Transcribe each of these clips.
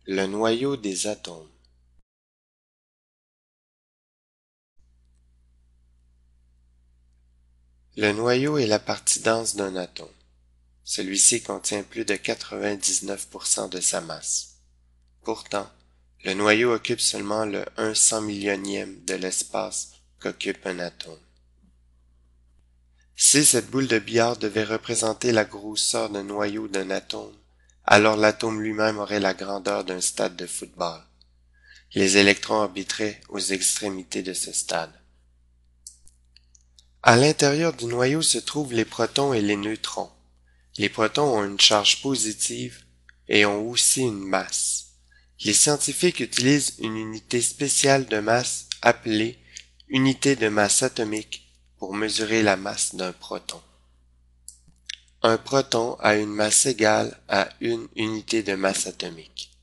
Le noyau des atomes. Le noyau est la partie dense d'un atome. Celui-ci contient plus de 99% de sa masse. Pourtant, le noyau occupe seulement le 1/100 millionième de l'espace qu'occupe un atome. Si cette boule de billard devait représenter la grosseur d'un noyau d'un atome, alors l'atome lui-même aurait la grandeur d'un stade de football. Les électrons orbiteraient aux extrémités de ce stade. À l'intérieur du noyau se trouvent les protons et les neutrons. Les protons ont une charge positive et ont aussi une masse. Les scientifiques utilisent une unité spéciale de masse appelée unité de masse atomique pour mesurer la masse d'un proton. Un proton a une masse égale à une unité de masse atomique.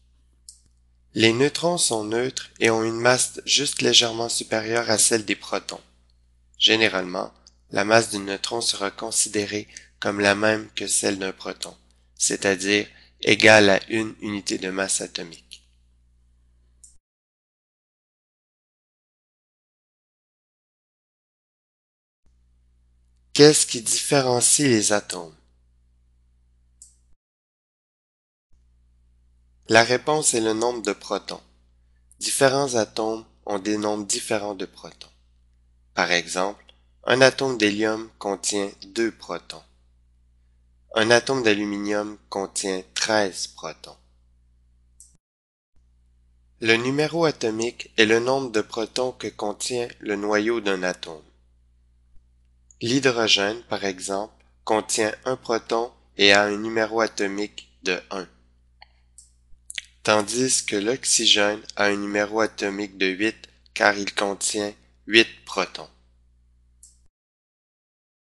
Les neutrons sont neutres et ont une masse juste légèrement supérieure à celle des protons. Généralement, la masse du neutron sera considérée comme la même que celle d'un proton, c'est-à-dire égale à une unité de masse atomique. Qu'est-ce qui différencie les atomes? La réponse est le nombre de protons. Différents atomes ont des nombres différents de protons. Par exemple, un atome d'hélium contient 2 protons. Un atome d'aluminium contient 13 protons. Le numéro atomique est le nombre de protons que contient le noyau d'un atome. L'hydrogène, par exemple, contient un proton et a un numéro atomique de 1, tandis que l'oxygène a un numéro atomique de 8 car il contient 8 protons.